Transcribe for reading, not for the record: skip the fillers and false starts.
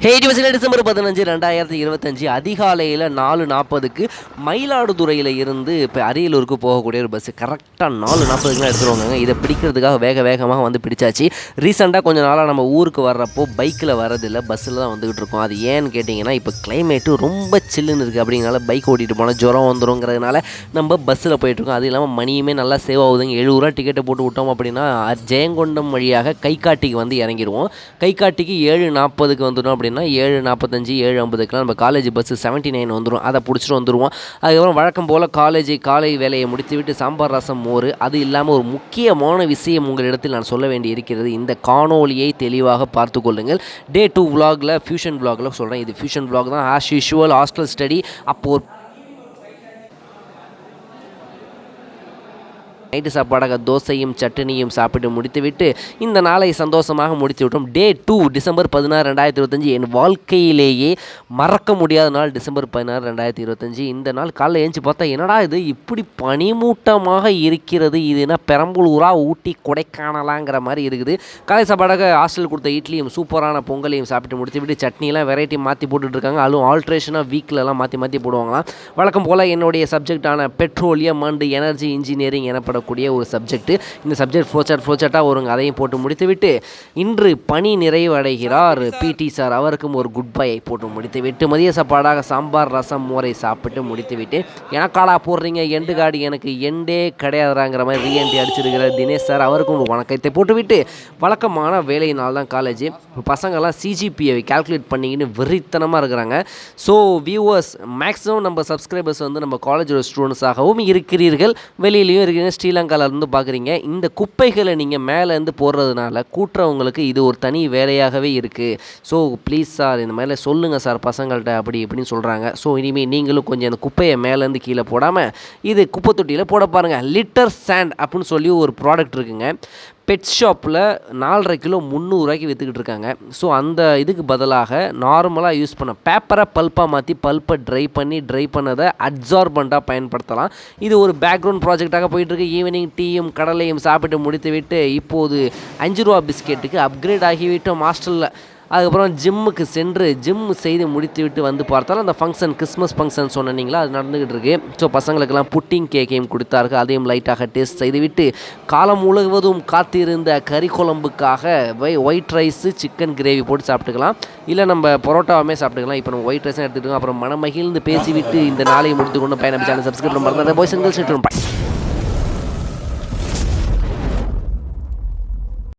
December 15 2025 அதிகாலையில் 4:40க்கு மயிலாடுதுறையில் இருந்து இப்போ அரியலூருக்கு போகக்கூடிய ஒரு பஸ்ஸு கரெக்டாக 4:40க்குலாம் எடுத்துருவாங்க. இதை பிடிக்கிறதுக்காக வேகமாக வந்து பிடிச்சாச்சு. ரீசெண்டாக கொஞ்சம் நாளாக நம்ம ஊருக்கு வர்றப்போ பைக்கில் வரதில்லை, பஸ்ஸில் தான் வந்துக்கிட்டு இருக்கோம். அது ஏன்னு கேட்டிங்கன்னா இப்போ கிளைமேட்டு ரொம்ப சில்லுன்னு இருக்குது. அப்படிங்கிறனால பைக் ஓட்டிகிட்டு போனால் ஜுரம் வந்துருங்கிறதுனால நம்ம பஸ்ஸில் போயிட்டுருக்கோம். அது இல்லாமல் மணியுமே நல்லா சேவ் ஆகுதுங்க. 70 ரூபா டிக்கெட்டை போட்டு விட்டோம் அப்படின்னா ஜெயங்கொண்டம் வழியாக கைகாட்டிக்கு வந்து இறங்கிடுவோம். கைகாட்டிக்கு 7:40க்கு வந்துடும் அப்படின்னா 7:45 7:50க்குலாம் நம்ம காலேஜ் பஸ்ஸு 79 வந்துடும். அதை பிடிச்சிட்டு வந்துடுவோம். அதுக்கப்புறம் வழக்கம் போல் காலை வேலையை முடித்துவிட்டு சாம்பார் ரசம் மோர். அது இல்லாமல் ஒரு முக்கியமான விஷயம் உங்களிடத்தில் நான் சொல்ல வேண்டி இருக்கிறது. இந்த காணொலியை தெளிவாக பார்த்து கொள்ளுங்கள். டே 2 விலாகில் ஃபியூஷன் விலாகில் சொல்கிறேன். இது ஃபியூஷன் விலாக் தான். As usual hostel study. அப்போது நைட்டு சாப்பாடாக தோசையும் சட்னியும் சாப்பிட்டு முடித்துவிட்டு இந்த நாளை சந்தோஷமாக முடித்து விட்டோம். டே 2 டிசம்பர் 16 2025 என் வாழ்க்கையிலேயே மறக்க முடியாத நாள். டிசம்பர் 16 2025 இந்த நாள் காலையில் எழுந்து பார்த்தா என்னடா இது இப்படி பனிமூட்டமாக இருக்கிறது, இது என்ன பெரம்பலூரா ஊட்டி கொடைக்கானலாங்கிற மாதிரி இருக்குது. காலை சாப்பாடாக ஹாஸ்டல் கொடுத்த இட்லியும் சூப்பரான பொங்கலையும் சாப்பிட்டு முடித்துவிட்டு சட்னிலாம் வெரைட்டி மாற்றி போட்டுட்ருக்காங்க. அதுவும் ஆல்ட்ரேஷனாக வீக்கிலலாம் மாற்றி போடுவாங்களாம். வழக்கம் போல் என்னுடைய சப்ஜெக்டான பெட்ரோலியம் அண்ட் எனர்ஜி இன்ஜினியரிங் எனப்படக்கூடிய ஒரு சப்ஜெக்ட். இந்த சப்ஜெக்ட் ஃப்ளோசார்ட்டாக வருங்க. அதையும் போட்டு முடித்துவிட்டு இன்று பணி நிறைவு அடைகிறார் பிடி சார். அவருக்கும் ஒரு குட் பை போட்டு முடித்துவிட்டு மதிய சாப்பாடாக சாம்பார் ரசம் மோரை சாப்பிட்டு முடித்துவிட்டு எனக்காடா போடுறீங்க எண்டு காடி, எனக்கு எண்டே கிடையாதுறாங்கிற மாதிரி ரீஎன்ட்ரி அடிச்சிருக்கிற தினேஷ் சார். அவருக்கும் ஒரு வணக்கத்தை போட்டுவிட்டு வழக்கமான வேலையினால் தான் காலேஜ். பசங்கள்லாம் சிஜிபிஐ கால்குலேட் பண்ணிக்கின்னு வெறித்தனமாக இருக்கிறாங்க. ஸோ வியூவர்ஸ் மேக்ஸிமம் நம்ம சப்ஸ்கிரைபர்ஸ் வந்து நம்ம காலேஜோட ஸ்டூடெண்ட்ஸாகவும் இருக்கிறீர்கள், வெளியிலையும் இருக்கிறீங்க, ஸ்ரீலங்காவிலேருந்து பார்க்குறீங்க. இந்த குப்பைகளை நீங்கள் மேலேருந்து போடுறதுனால கூட்டுறவங்களுக்கு இது ஒரு தனி வேலையாகவே இருக்குது. ஸோ ப்ளீஸ் சார் இந்த மேலே சொல்லுங்கள் சார் பசங்கள்கிட்ட அப்படி இப்படின்னு சொல்கிறாங்க. ஸோ இனிமேல் நீங்களும் கொஞ்சம் அந்த குப்பையை மேலேருந்து கீழே போடாமல் இது குப்பை தொட்டியில் போட பாருங்கள். லிட்டர் சாண்ட் அப்படின்னு சொல்லி ஒரு ப்ராடக்ட் இருக்குங்க. பெட் ஷாப்பில் 4.5 கிலோ 300 ரூபாய்க்கு விற்றுக்கிட்டு இருக்காங்க. ஸோ அந்த இதுக்கு பதிலாக நார்மலாக யூஸ் பண்ண பேப்பரை பல்ப்பாக மாற்றி பல்ப்பை ட்ரை பண்ணதை அட்சார்பண்ட்டாக பயன்படுத்தலாம். இது ஒரு பேக்ரவுண்ட் ப்ராஜெக்டாக போயிட்டுருக்கு. ஈவினிங் டீயும் கடலையும் சாப்பிட்டு முடித்து விட்டு இப்போது 5 ரூபா பிஸ்கெட்டுக்கு அப்கிரேட் ஆகிவிட்டோம் ஹாஸ்டலில். அதுக்கப்புறம் ஜிம்முக்கு சென்று ஜிம் செய்து முடித்து விட்டு வந்து பார்த்தாலும் அந்த ஃபங்க்ஷன் கிறிஸ்மஸ் ஃபங்க்ஷன் சொன்னீங்களா அது நடந்துக்கிட்டு இருக்குது. ஸோ பசங்களுக்கெல்லாம் புட்டிங் கேக்கையும் கொடுத்தார்கள். அதையும் லைட்டாக டேஸ்ட் செய்துவிட்டு காலம் முழுவதும் காத்திருந்த கறி குழம்புக்காக ஒயிட் ரைஸு சிக்கன் கிரேவி போட்டு சாப்பிட்டுக்கலாம். இல்லை நம்ம பரோட்டாவுமே சாப்பிட்டுக்கலாம். இப்போ நம்ம ஒயிட் ரைஸும் எடுத்துக்கிட்டோம். அப்புறம் மனமகிழ்ந்து பேசிவிட்டு இந்த நாளையை முடித்து கொண்டு பயணம் சேனல் சப்ஸ்கிரைப் பண்ணுறது பாய்ஸ் அண்ட் கேர்ள்ஸ்.